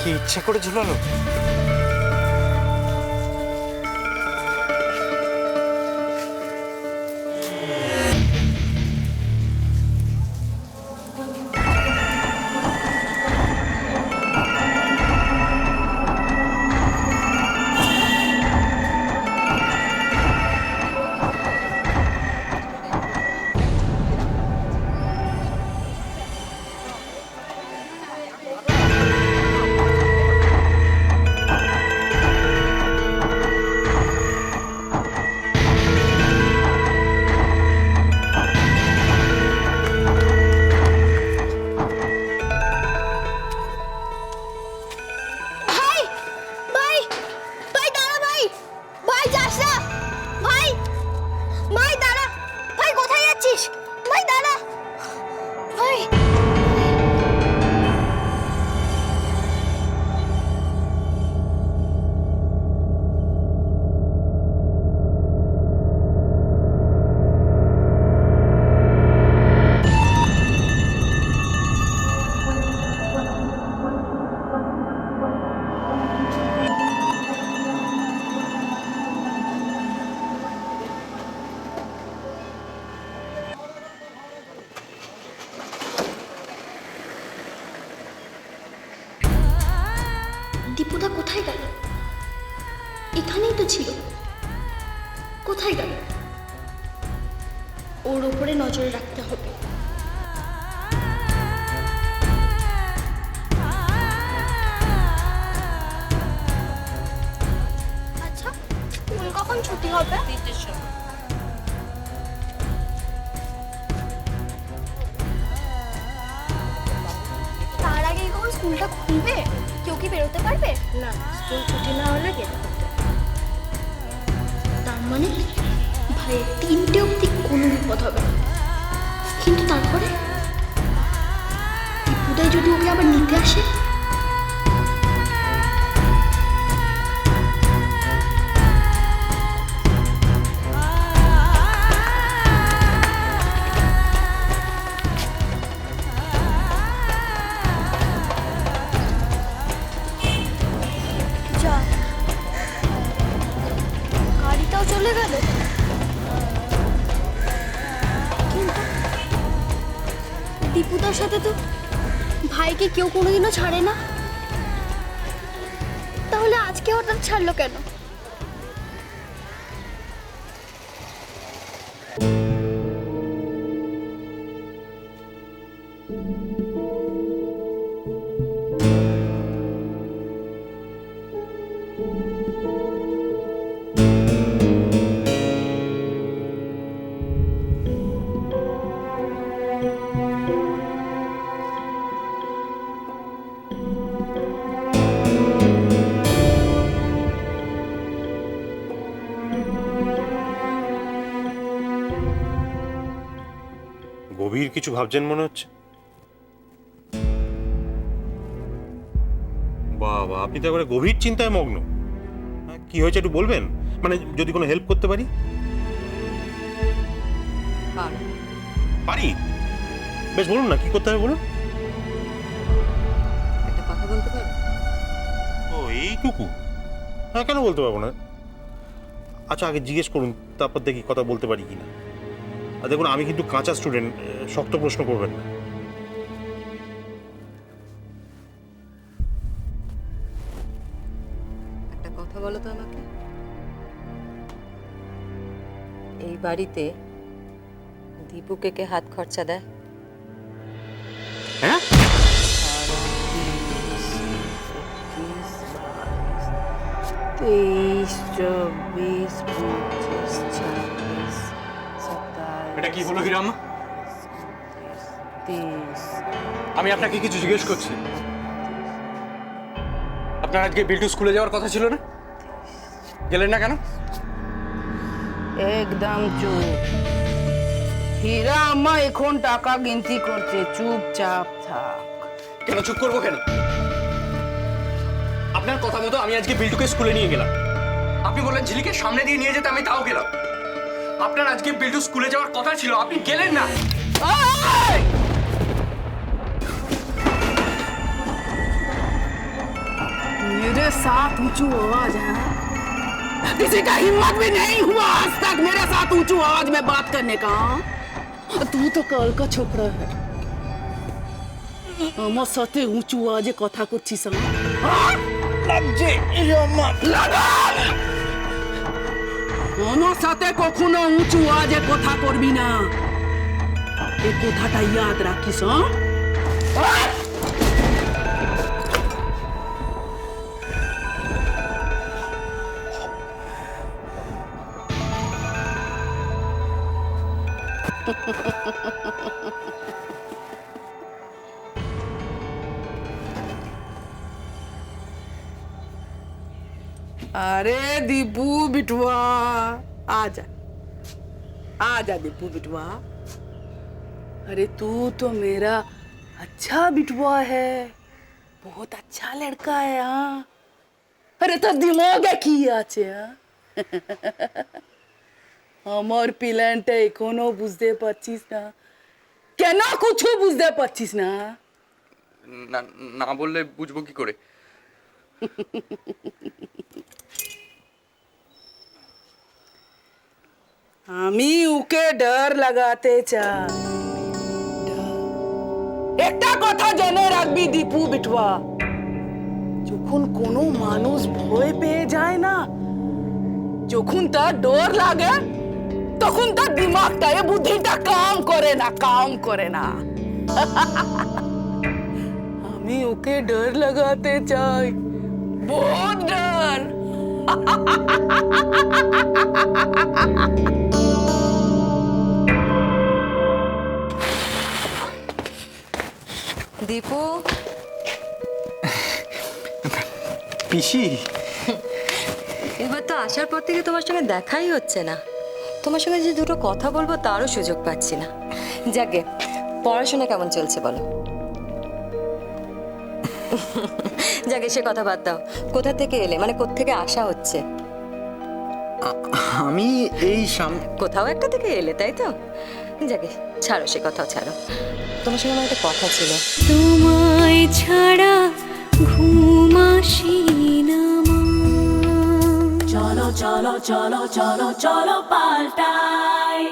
কি ইচ্ছা করে ঝুলালো? দীপুদা কোথায় গেল? এখানেই তো ছিল, কোথায় গেল? ওর ওপরে নজর রাখতে হবে। আচ্ছা, স্কুল কখন ছুটি হবে? তার আগে কখন স্কুলটা খুলবে? কেউ কি বেরোতে পারবে? না, স্কুল ছুটি না হলে গেট করতে। তার মানে ভাইয়ের 3টে অবধি কোনো বিপদ হবে না। কিন্তু তারপরে দীপুদাই যদি ওকে আবার নিতে আসে? গাড়িটাও চলে গেল। কিন্তু দীপুদার সাথে তো ভাইকে কেউ কোনোদিনও ছাড়ে না, তাহলে আজকে হঠাৎ ছাড়লো কেন? গভীর কিছু ভাবছেন মনে হচ্ছে। বাবা, আপনি তো একবারে গভীর চিন্তায় মগ্ন। কি হয়েছে একটু বলবেন? মানে যদি কোনো হেল্প করতে পারি। পারি? বেশ, বলুন না কি করতে হবে বলুন। একটা কথা বলতে পারো? ও, এইটুকু? হ্যাঁ, কেন বলতে পারবো না? আচ্ছা, আগে জিজ্ঞেস করুন, তারপর দেখি কথা বলতে পারি কিনা। আর দেখুন, আমি কিন্তু কাঁচা স্টুডেন্ট, শক্ত প্রশ্ন করবেন না। একটা কথা বলো তো আমাকে। এই বাড়িতে দীপুকে কে হাত খরচা দেয়? হ্যাঁ? 23, 24, 25, 26, 27। এটা কি হলো হিরাম? 30। আমি আপনাকে কিছু জিজ্ঞেস করছি। আপনার আজকে বিল্টু স্কুলে যাওয়ার কথা ছিল না? গেলেন না কেন? একদম চুপ। হীরা আম্মা এখন টাকা গিনতি করছে, চুপচাপ থাক। কেন চুপ করবো কেন? আপনার কথা মতো আমি আজকে বিল্টুকে স্কুলে নিয়ে গেলাম। আপনি বললেন ঝিলিকে সামনে দিয়ে নিয়ে যেতে, আমি তাও গেলাম। আপনার আজকে বিল্টু স্কুলে যাওয়ার কথা ছিল, আপনি গেলেন না। मेरे साथ ऊंची आवाज है। किसी का हिम्मत भी नहीं हुआ आज तक मेरे साथ ऊंची आवाज में बात करने का। तू तो कल का छोकरा है। আমার সাথে উঁচু আওয়াজে কথা করছিস লাগছে আমার সাথে কখনো উঁচু আওয়াজে কথা করবি না, এই কথাটা ইয়াদ রাখিস। अरे दीपू बिटवा आजा दीपू बिटवा। अरे तू तो मेरा अच्छा बिटवा है, बहुत अच्छा लड़का है। हाँ अरे तो दिमाग की আছে আমার প্ল্যানটা এখনো বুঝতে পারছিস না? কেন কিছু বুঝতে পারছিস না? না না বললে বুঝবো কি করে? আমি ওকে ডর লাগাতে চাই। একটা কথা জেনে রাখবি দীপু বিটুয়া, যখন কোনো মানুষ ভয় পেয়ে যায় না, যখন তার ডর লাগে, তখন তার দিমাগটা এ বুদ্ধিটা কাম করে না। আমি ওকে ডর লাগাতে চাই, বহুত ডর। দীপু, পিসি এবার তো আসার পর থেকে তোমার সঙ্গে দেখাই হচ্ছে না। তোমার সঙ্গে যে দুটো কথা বলবো তারও সুযোগ পাচ্ছি না। যাকে পড়াশোনা কেমন চলছে বলো? যাকে সে কথা বাদ দাও, কোথা থেকে এলে, মানে কোত্থেকে আসা হচ্ছে? আমি এই কোথাও একটা থেকে এলে, তাই তো? যাকে ছাড়ো, সে কথাও ছাড়ো। তোমার সঙ্গে আমার একটা কথা ছিল। তোমায় ছাড়া ঘুম আসি না মা। চলো চলো চলো চলো চলো পাল্টাই